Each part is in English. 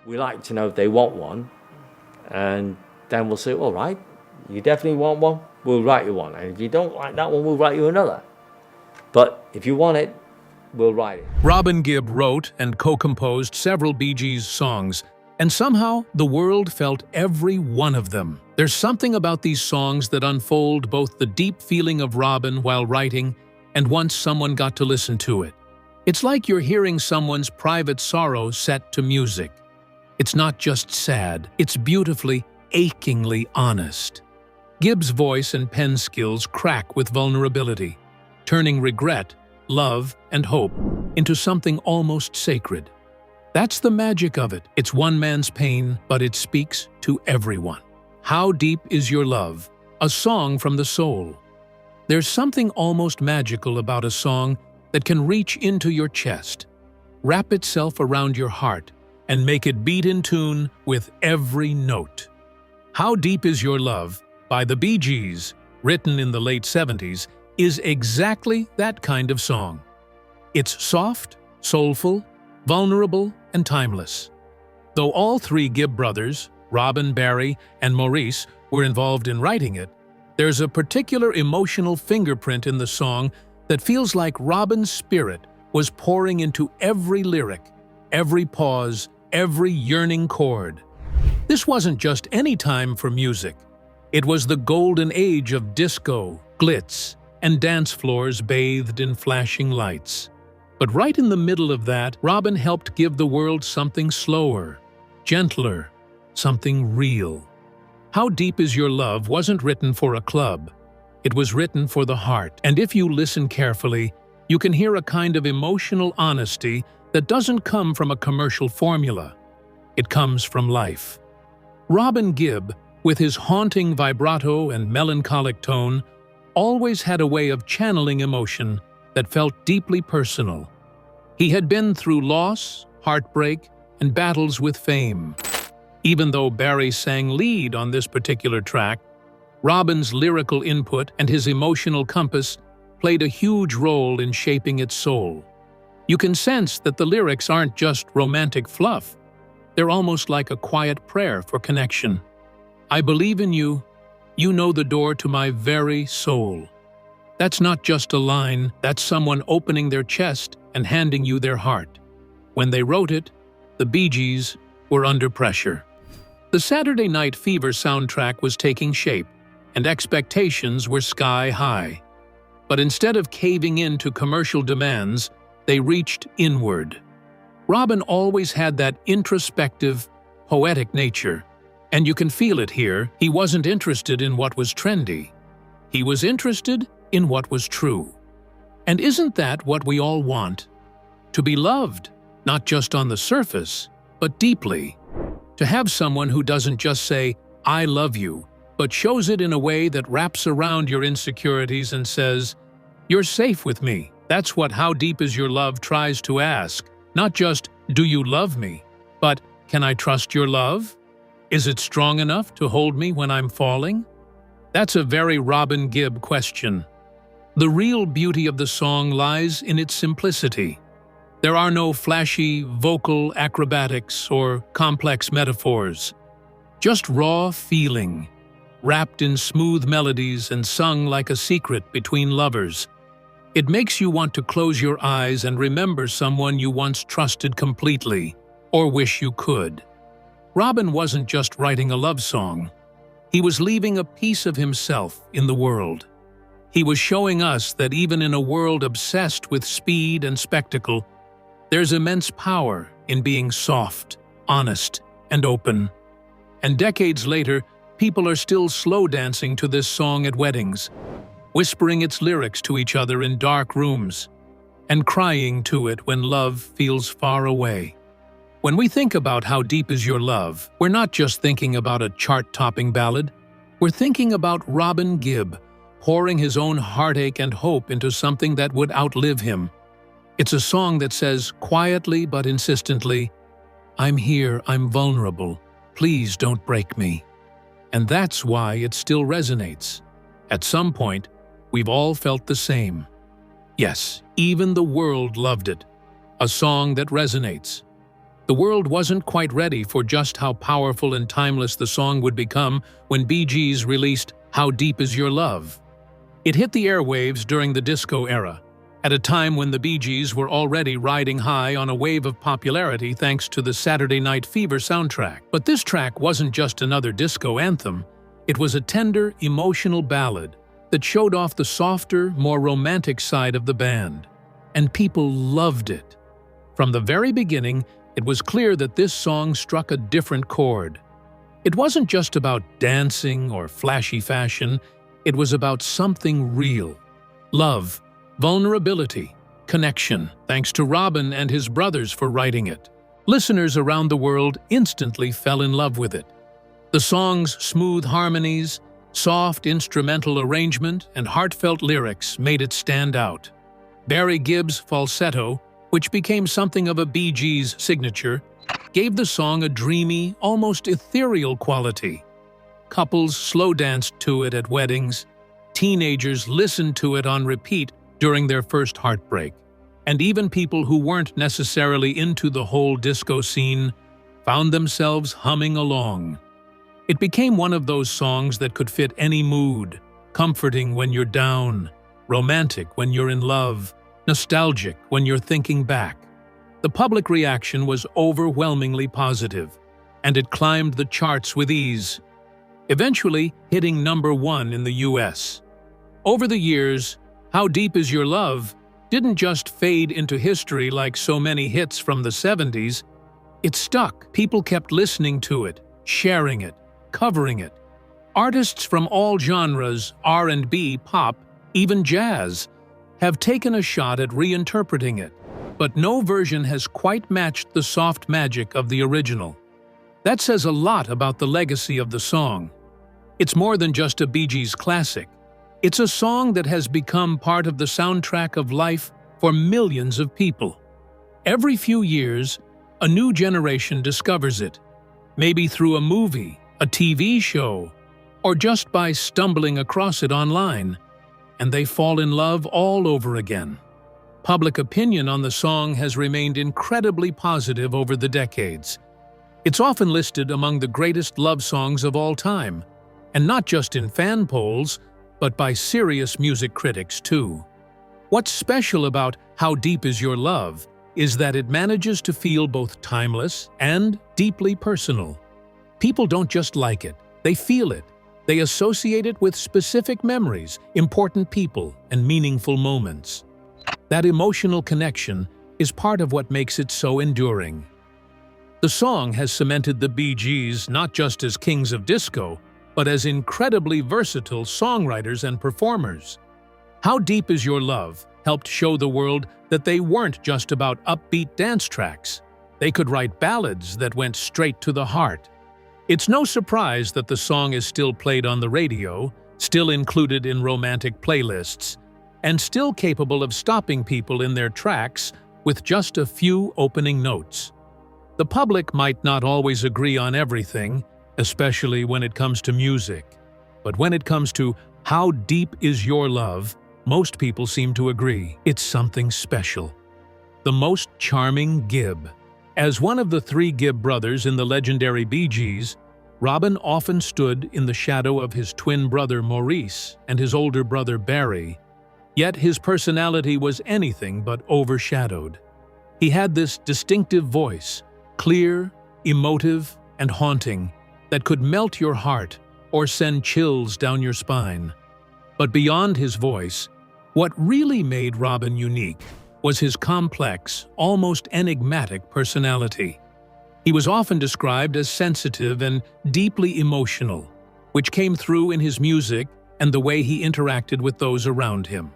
We like to know if they want one, and then we'll say, all right, you definitely want one, we'll write you one. And if you don't like that one, we'll write you another. But if you want it, we'll write it. Robin Gibb wrote and co-composed several Bee Gees songs, and somehow the world felt every one of them. There's something about these songs that unfold both the deep feeling of Robin while writing and once someone got to listen to it. It's like you're hearing someone's private sorrow set to music. It's not just sad, it's beautifully, achingly honest. Gibb's voice and pen skills crack with vulnerability, turning regret, love, and hope into something almost sacred. That's the magic of it. It's one man's pain, but it speaks to everyone. How Deep Is Your Love? A song from the soul. There's something almost magical about a song that can reach into your chest, wrap itself around your heart, and make it beat in tune with every note. How Deep Is Your Love by the Bee Gees, written in the late 70s, is exactly that kind of song. It's soft, soulful, vulnerable, and timeless. Though all three Gibb brothers, Robin, Barry, and Maurice, were involved in writing it, there's a particular emotional fingerprint in the song that feels like Robin's spirit was pouring into every lyric, every pause, every yearning chord. This wasn't just any time for music. It was the golden age of disco, glitz, and dance floors bathed in flashing lights. But right in the middle of that, Robin helped give the world something slower, gentler, something real. How Deep Is Your Love wasn't written for a club. It was written for the heart. And if you listen carefully, you can hear a kind of emotional honesty that doesn't come from a commercial formula. It comes from life. Robin Gibb, with his haunting vibrato and melancholic tone, always had a way of channeling emotion that felt deeply personal. He had been through loss, heartbreak, and battles with fame. Even though Barry sang lead on this particular track, Robin's lyrical input and his emotional compass played a huge role in shaping its soul. You can sense that the lyrics aren't just romantic fluff. They're almost like a quiet prayer for connection. I believe in you. You know the door to my very soul. That's not just a line, that's someone opening their chest and handing you their heart. When they wrote it, the Bee Gees were under pressure. The Saturday Night Fever soundtrack was taking shape, and expectations were sky high. But instead of caving in to commercial demands, they reached inward. Robin always had that introspective, poetic nature, and you can feel it here. He wasn't interested in what was trendy. He was interested in what was true. And isn't that what we all want? To be loved, not just on the surface, but deeply. To have someone who doesn't just say, "I love you," but shows it in a way that wraps around your insecurities and says, "You're safe with me." That's what How Deep Is Your Love tries to ask. Not just, "Do you love me?" but, "Can I trust your love? Is it strong enough to hold me when I'm falling?" That's a very Robin Gibb question. The real beauty of the song lies in its simplicity. There are no flashy vocal acrobatics or complex metaphors. Just raw feeling, wrapped in smooth melodies and sung like a secret between lovers. It makes you want to close your eyes and remember someone you once trusted completely, or wish you could. Robin wasn't just writing a love song. He was leaving a piece of himself in the world. He was showing us that even in a world obsessed with speed and spectacle, there's immense power in being soft, honest, and open. And decades later, people are still slow dancing to this song at weddings, whispering its lyrics to each other in dark rooms, and crying to it when love feels far away. When we think about How Deep Is Your Love, we're not just thinking about a chart-topping ballad. We're thinking about Robin Gibb, pouring his own heartache and hope into something that would outlive him. It's a song that says, quietly but insistently, "I'm here, I'm vulnerable, please don't break me." And that's why it still resonates. At some point, we've all felt the same. Yes, even the world loved it. A song that resonates. The world wasn't quite ready for just how powerful and timeless the song would become when Bee Gees released How Deep Is Your Love. It hit the airwaves during the disco era, at a time when the Bee Gees were already riding high on a wave of popularity thanks to the Saturday Night Fever soundtrack. But this track wasn't just another disco anthem. It was a tender, emotional ballad that showed off the softer, more romantic side of the band. And people loved it. From the very beginning, it was clear that this song struck a different chord. It wasn't just about dancing or flashy fashion, it was about something real. Love, vulnerability, connection, thanks to Robin and his brothers for writing it. Listeners around the world instantly fell in love with it. The song's smooth harmonies, soft instrumental arrangement, and heartfelt lyrics made it stand out. Barry Gibb's falsetto, which became something of a Bee Gees signature, gave the song a dreamy, almost ethereal quality. Couples slow danced to it at weddings, teenagers listened to it on repeat during their first heartbreak, and even people who weren't necessarily into the whole disco scene found themselves humming along. It became one of those songs that could fit any mood, comforting when you're down, romantic when you're in love, nostalgic when you're thinking back. The public reaction was overwhelmingly positive, and it climbed the charts with ease, eventually hitting #1 in the US. Over the years, How Deep Is Your Love didn't just fade into history like so many hits from the 70s. It stuck. People kept listening to it, sharing it, covering it. Artists from all genres, R&B, pop, even jazz, have taken a shot at reinterpreting it, but no version has quite matched the soft magic of the original. That says a lot about the legacy of the song. It's more than just a Bee Gees classic. It's a song that has become part of the soundtrack of life for millions of people. Every few years, a new generation discovers it, maybe through a movie, a TV show, or just by stumbling across it online, and they fall in love all over again. Public opinion on the song has remained incredibly positive over the decades. It's often listed among the greatest love songs of all time, and not just in fan polls, but by serious music critics too. What's special about How Deep Is Your Love is that it manages to feel both timeless and deeply personal. People don't just like it, they feel it. They associate it with specific memories, important people, and meaningful moments. That emotional connection is part of what makes it so enduring. The song has cemented the Bee Gees not just as kings of disco, but as incredibly versatile songwriters and performers. How Deep Is Your Love helped show the world that they weren't just about upbeat dance tracks. They could write ballads that went straight to the heart. It's no surprise that the song is still played on the radio, still included in romantic playlists, and still capable of stopping people in their tracks with just a few opening notes. The public might not always agree on everything, especially when it comes to music. But when it comes to How Deep Is Your Love, most people seem to agree it's something special. The most charming Gibb. As one of the 3 Gibb brothers in the legendary Bee Gees, Robin often stood in the shadow of his twin brother Maurice and his older brother Barry, yet his personality was anything but overshadowed. He had this distinctive voice, clear, emotive, and haunting, that could melt your heart or send chills down your spine. But beyond his voice, what really made Robin unique was his complex, almost enigmatic personality. He was often described as sensitive and deeply emotional, which came through in his music and the way he interacted with those around him.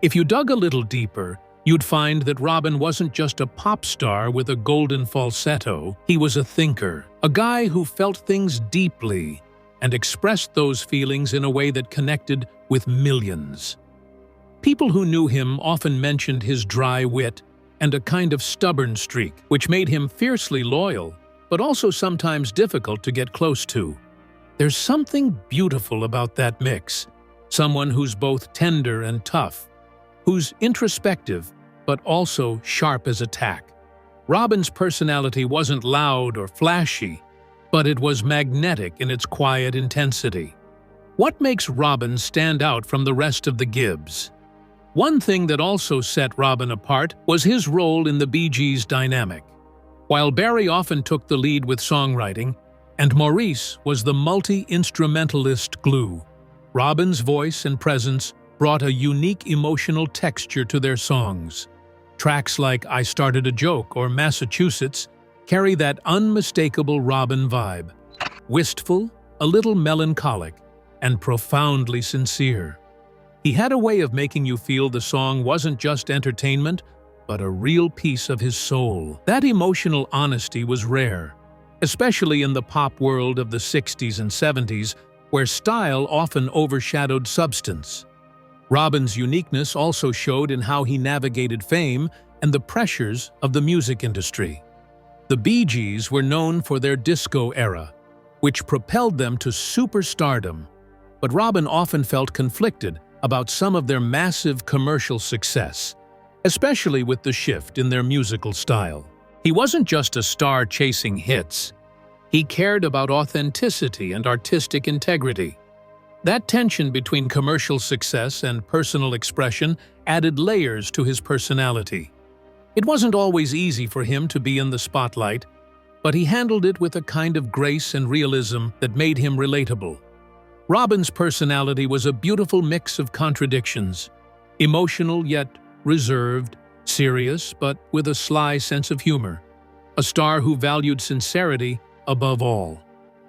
If you dug a little deeper, you'd find that Robin wasn't just a pop star with a golden falsetto. He was a thinker, a guy who felt things deeply and expressed those feelings in a way that connected with millions. People who knew him often mentioned his dry wit and a kind of stubborn streak, which made him fiercely loyal, but also sometimes difficult to get close to. There's something beautiful about that mix, someone who's both tender and tough, who's introspective, but also sharp as a tack. Robin's personality wasn't loud or flashy, but it was magnetic in its quiet intensity. What makes Robin stand out from the rest of the Gibbs? One thing that also set Robin apart was his role in the Bee Gees' dynamic. While Barry often took the lead with songwriting, and Maurice was the multi-instrumentalist glue, Robin's voice and presence brought a unique emotional texture to their songs. Tracks like I Started a Joke or Massachusetts carry that unmistakable Robin vibe. Wistful, a little melancholic, and profoundly sincere. He had a way of making you feel the song wasn't just entertainment, but a real piece of his soul. That emotional honesty was rare, especially in the pop world of the 60s and 70s, where style often overshadowed substance. Robin's uniqueness also showed in how he navigated fame and the pressures of the music industry. The Bee Gees were known for their disco era, which propelled them to superstardom, but Robin often felt conflicted about some of their massive commercial success, especially with the shift in their musical style. He wasn't just a star chasing hits. He cared about authenticity and artistic integrity. That tension between commercial success and personal expression added layers to his personality. It wasn't always easy for him to be in the spotlight, but he handled it with a kind of grace and realism that made him relatable. Robin's personality was a beautiful mix of contradictions, emotional yet reserved, serious but with a sly sense of humor, a star who valued sincerity above all.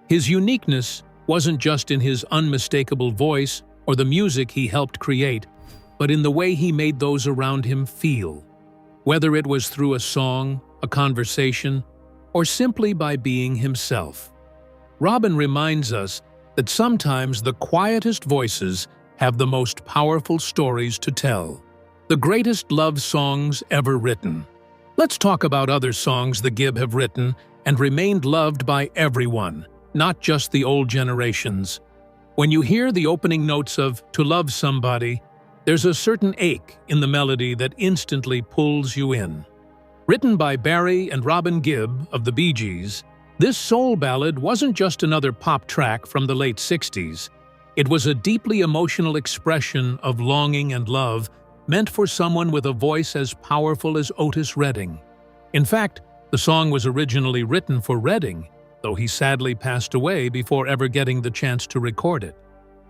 His uniqueness wasn't just in his unmistakable voice or the music he helped create, but in the way he made those around him feel, whether it was through a song, a conversation, or simply by being himself. Robin reminds us that sometimes the quietest voices have the most powerful stories to tell. The greatest love songs ever written. Let's talk about other songs the Gibb have written and remained loved by everyone, not just the old generations. When you hear the opening notes of To Love Somebody, there's a certain ache in the melody that instantly pulls you in. Written by Barry and Robin Gibb of the Bee Gees, this soul ballad wasn't just another pop track from the late 60s. It was a deeply emotional expression of longing and love meant for someone with a voice as powerful as Otis Redding. In fact, the song was originally written for Redding, though he sadly passed away before ever getting the chance to record it.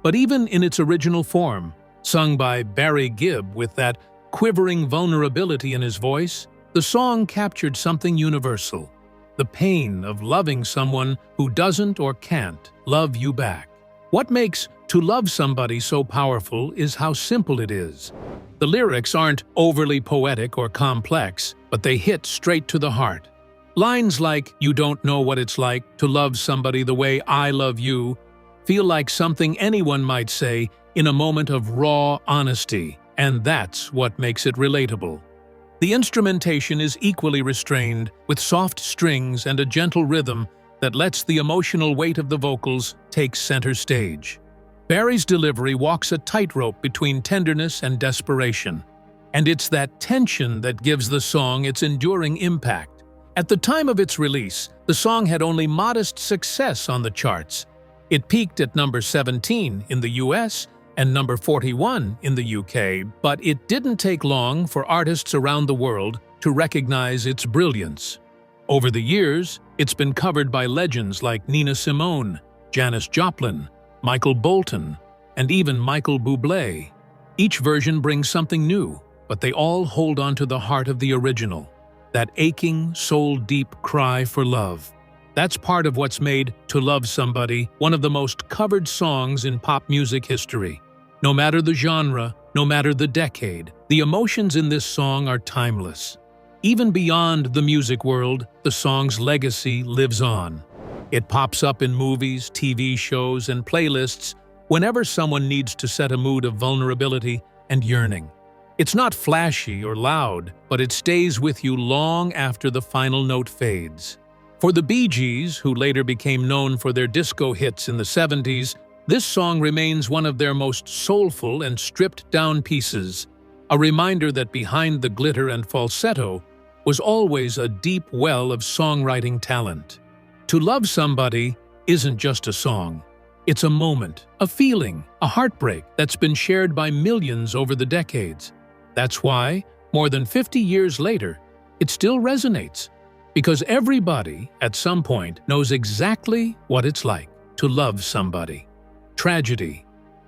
But even in its original form, sung by Barry Gibb with that quivering vulnerability in his voice, the song captured something universal: the pain of loving someone who doesn't or can't love you back. What makes To Love Somebody so powerful is how simple it is. The lyrics aren't overly poetic or complex, but they hit straight to the heart. Lines like, "You don't know what it's like to love somebody the way I love you," feel like something anyone might say in a moment of raw honesty, and that's what makes it relatable. The instrumentation is equally restrained, with soft strings and a gentle rhythm that lets the emotional weight of the vocals take center stage. Barry's delivery walks a tightrope between tenderness and desperation, and it's that tension that gives the song its enduring impact. At the time of its release, the song had only modest success on the charts. It peaked at number 17 in the US and number 41 in the UK, but it didn't take long for artists around the world to recognize its brilliance. Over the years, it's been covered by legends like Nina Simone, Janis Joplin, Michael Bolton, and even Michael Bublé. Each version brings something new, but they all hold on to the heart of the original, that aching, soul-deep cry for love. That's part of what's made To Love Somebody one of the most covered songs in pop music history. No matter the genre, no matter the decade, the emotions in this song are timeless. Even beyond the music world, the song's legacy lives on. It pops up in movies, TV shows, and playlists whenever someone needs to set a mood of vulnerability and yearning. It's not flashy or loud, but it stays with you long after the final note fades. For the Bee Gees, who later became known for their disco hits in the 70s, this song remains one of their most soulful and stripped-down pieces, a reminder that behind the glitter and falsetto, was always a deep well of songwriting talent. To love somebody isn't just a song. It's a moment, a feeling, a heartbreak that's been shared by millions over the decades. That's why, more than 50 years later, it still resonates. Because everybody, at some point, knows exactly what it's like to love somebody. Tragedy.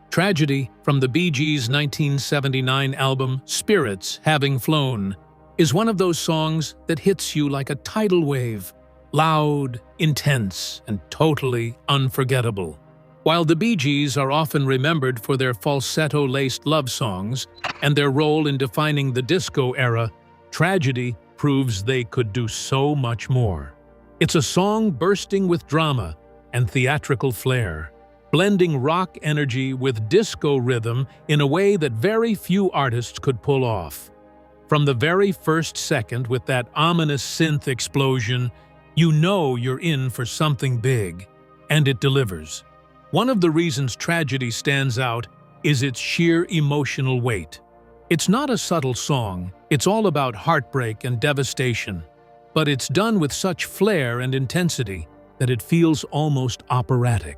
Tragedy, from the Bee Gees' 1979 album Spirits Having Flown, is one of those songs that hits you like a tidal wave. Loud, intense, and totally unforgettable. While the Bee Gees are often remembered for their falsetto-laced love songs and their role in defining the disco era, Tragedy proves they could do so much more. It's a song bursting with drama and theatrical flair, blending rock energy with disco rhythm in a way that very few artists could pull off. From the very first second, with that ominous synth explosion, you know you're in for something big, and it delivers. One of the reasons Tragedy stands out is its sheer emotional weight. It's not a subtle song, it's all about heartbreak and devastation, but it's done with such flair and intensity that it feels almost operatic.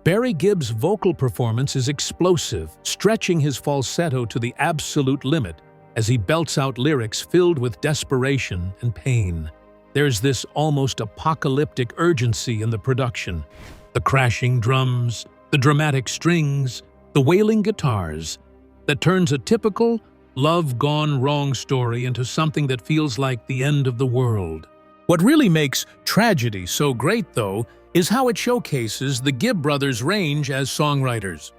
Barry Gibb's vocal performance is explosive, stretching his falsetto to the absolute limit as he belts out lyrics filled with desperation and pain. There's this almost apocalyptic urgency in the production. The crashing drums, the dramatic strings, the wailing guitars, that turns a typical love-gone-wrong story into something that feels like the end of the world. What really makes Tragedy so great, though, is how it showcases the Gibb brothers' range as songwriters.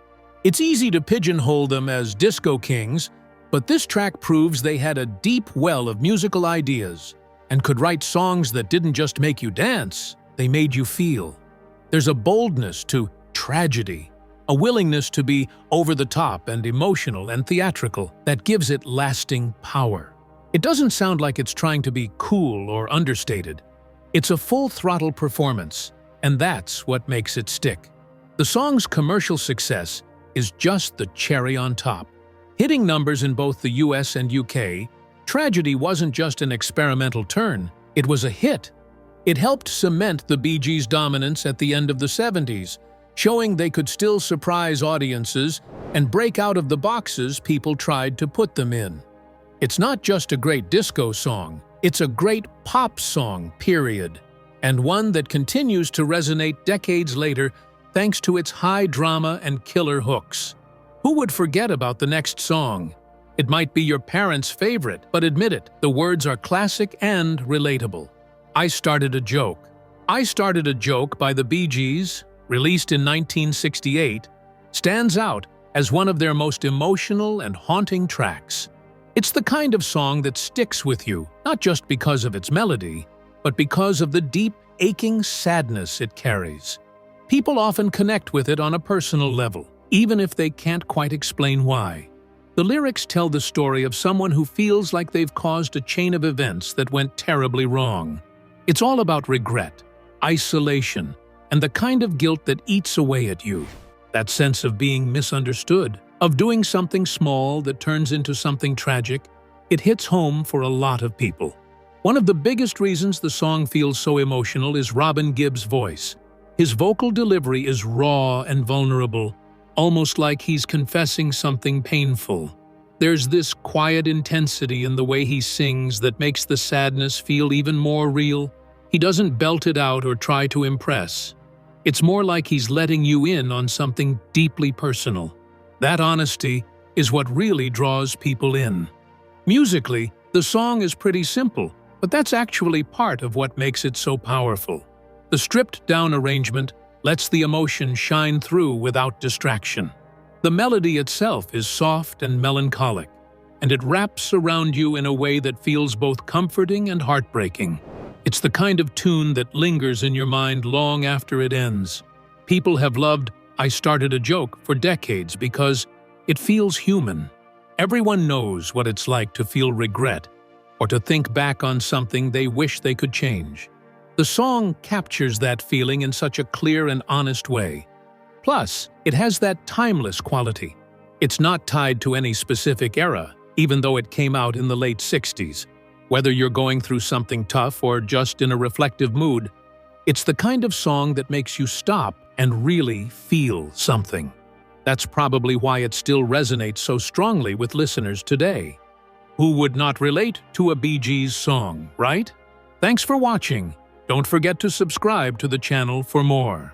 It's easy to pigeonhole them as disco kings, but this track proves they had a deep well of musical ideas and could write songs that didn't just make you dance, they made you feel. There's a boldness to Tragedy, a willingness to be over the top and emotional and theatrical that gives it lasting power. It doesn't sound like it's trying to be cool or understated. It's a full-throttle performance, and that's what makes it stick. The song's commercial success is just the cherry on top. Hitting numbers in both the US and UK, Tragedy wasn't just an experimental turn, it was a hit. It helped cement the Bee Gees' dominance at the end of the 70s, showing they could still surprise audiences and break out of the boxes people tried to put them in. It's not just a great disco song, it's a great pop song, period, and one that continues to resonate decades later thanks to its high drama and killer hooks. Who would forget about the next song? It might be your parents' favorite, but admit it, the words are classic and relatable. I Started a Joke. I Started a Joke by the Bee Gees, released in 1968, stands out as one of their most emotional and haunting tracks. It's the kind of song that sticks with you, not just because of its melody, but because of the deep, aching sadness it carries. People often connect with it on a personal level, even if they can't quite explain why. The lyrics tell the story of someone who feels like they've caused a chain of events that went terribly wrong. It's all about regret, isolation, and the kind of guilt that eats away at you. That sense of being misunderstood, of doing something small that turns into something tragic, it hits home for a lot of people. One of the biggest reasons the song feels so emotional is Robin Gibb's voice. His vocal delivery is raw and vulnerable, almost like he's confessing something painful. There's this quiet intensity in the way he sings that makes the sadness feel even more real. He doesn't belt it out or try to impress. It's more like he's letting you in on something deeply personal. That honesty is what really draws people in. Musically, the song is pretty simple, but that's actually part of what makes it so powerful. The stripped-down arrangement lets the emotion shine through without distraction. The melody itself is soft and melancholic, and it wraps around you in a way that feels both comforting and heartbreaking. It's the kind of tune that lingers in your mind long after it ends. People have loved I Started a Joke for decades because it feels human. Everyone knows what it's like to feel regret or to think back on something they wish they could change. The song captures that feeling in such a clear and honest way. Plus, it has that timeless quality. It's not tied to any specific era, even though it came out in the late 60s. Whether you're going through something tough or just in a reflective mood, it's the kind of song that makes you stop and really feel something. That's probably why it still resonates so strongly with listeners today. Who would not relate to a Bee Gees song, right? Thanks for watching. Don't forget to subscribe to the channel for more.